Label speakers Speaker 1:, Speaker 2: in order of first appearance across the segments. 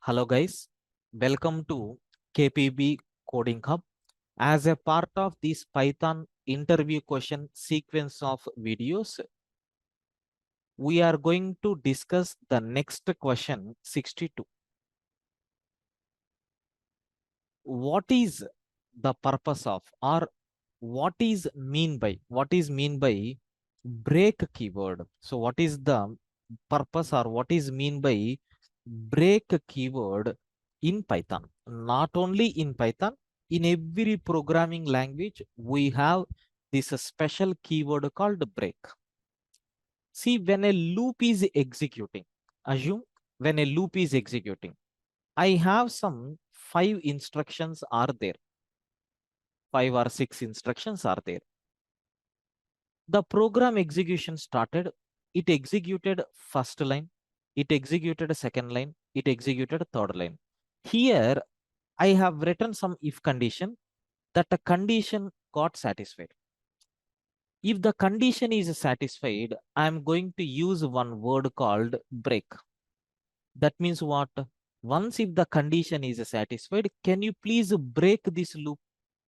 Speaker 1: Hello guys, welcome to KPB Coding Hub. As a part of this Python interview question sequence of videos, we are going to discuss the next question 62. What is the purpose of, or what is mean by break keyword? So what is the purpose, or what is mean by break keyword in Python? Not only in Python, in every programming language we have this special keyword called break. See, when a loop is executing, assume when a loop is executing, I have some 5 instructions are there. 5 or 6 instructions are there. The program execution started. It executed first line. It executed second line. It executed third line. Here, I have written some if condition that the condition got satisfied. If the condition is satisfied, I am going to use one word called break. That means what? Once if the condition is satisfied, can you please break this loop?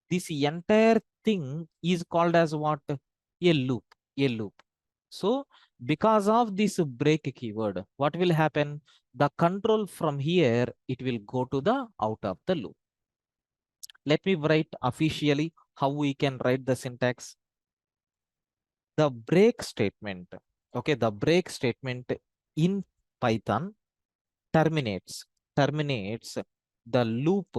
Speaker 1: This entire thing is called as what? A loop. A loop. So because of this break keyword, what will happen? The control from here, it will go to the out of the loop. Let me write officially how we can write the syntax. The break statement, okay, the break statement in Python terminates the loop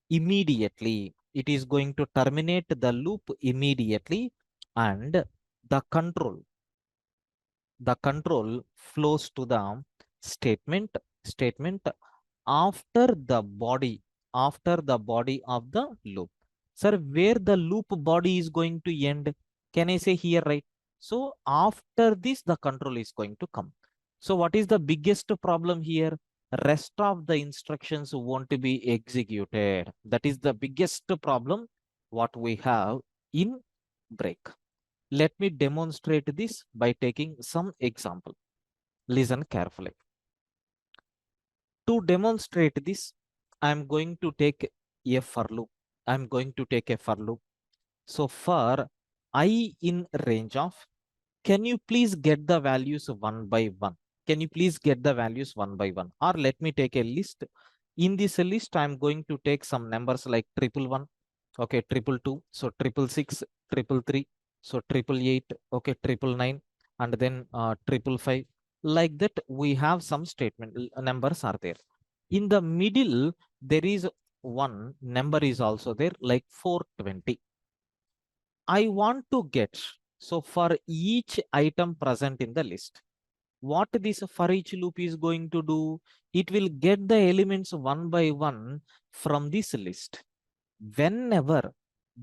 Speaker 1: immediately. It is going to terminate the loop immediately, and the control flows to the statement after the body of the loop. Sir, where the loop body is going to end? Can I say here, right? So after this, the control is going to come. So what is the biggest problem here? Rest of the instructions won't be executed. That is the biggest problem what we have in break. Let me demonstrate this by taking some example. Listen carefully. To demonstrate this, I'm going to take a for loop. I'm going to take a for loop. So for I in range of, can you please get the values one by one? Can you please get the values one by one? Or let me take a list. In this list, I'm going to take some numbers like 111, okay, 222, so 666, 333, so 888, okay, 999, and then 555. Like that, we have some statement numbers are there. In the middle, there is one number is also there, like 420. I want to get, so for each item present in the list, what this for each loop is going to do? It will get the elements one by one from this list. Whenever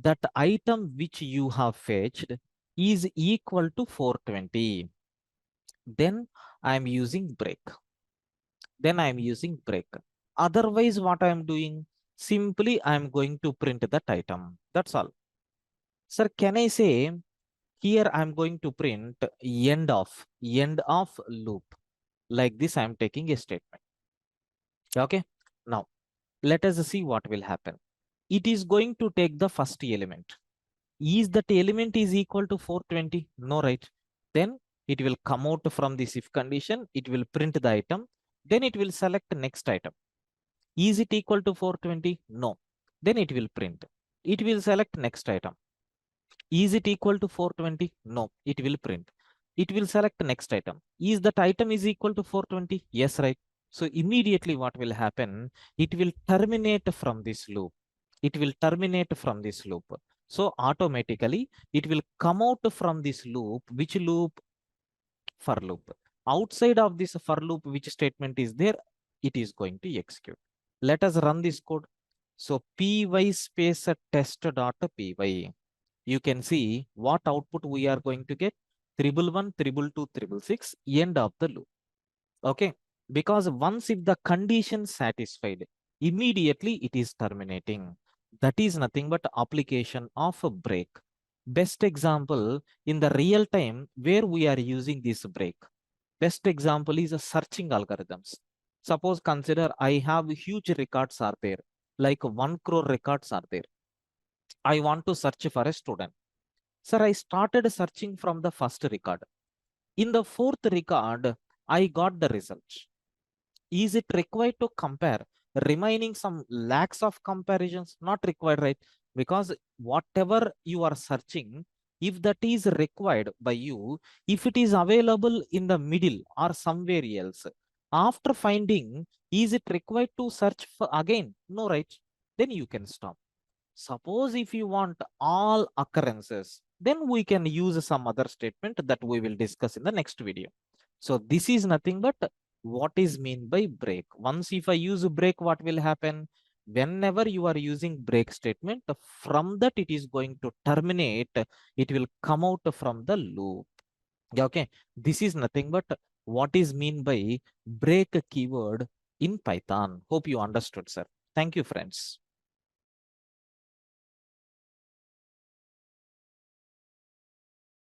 Speaker 1: that item which you have fetched is equal to 420, then I am using break. Otherwise, what I am doing? Simply, I am going to print that item. That's all. Sir, can I say here I am going to print end of loop. Like this, I am taking a statement. Okay. Now, let us see what will happen. It is going to take the first element. Is that element is equal to 420? No, right? Then it will come out from this if condition. It will print the item. Then it will select next item. Is it equal to 420? No. Then it will print. It will select next item. Is it equal to 420? No. It will print. It will select next item. Is that item is equal to 420? Yes, right? So immediately what will happen? It will terminate from this loop. It will terminate from this loop. So automatically it will come out from this loop. Which loop? For loop. Outside of this for loop, which statement is there? It is going to execute. Let us run this code. So py space test dot py. You can see what output we are going to get. 111, 222, 666, end of the loop. Okay. Because once if the condition satisfied, immediately it is terminating. That is nothing but application of a break. Best example in the real time where we are using this break. Best example is a searching algorithms. Suppose consider I have huge records are there, like 1 crore records are there. I want to search for a student. Sir, I started searching from the first record. In the fourth record, I got the results. Is it required to compare remaining some lakhs of comparisons? Not required, right? Because whatever you are searching, if that is required by you, if it is available in the middle or somewhere else, after finding, is it required to search for again? No, right? Then you can stop. Suppose if you want all occurrences, then we can use some other statement that we will discuss in the next video. So this is nothing but what is mean by break. Once if I use break, what will happen? Whenever you are using break statement, from that it is going to terminate, it will come out from the loop. Yeah, okay. This is nothing but what is mean by break keyword in Python. Hope you understood, sir. Thank you, friends.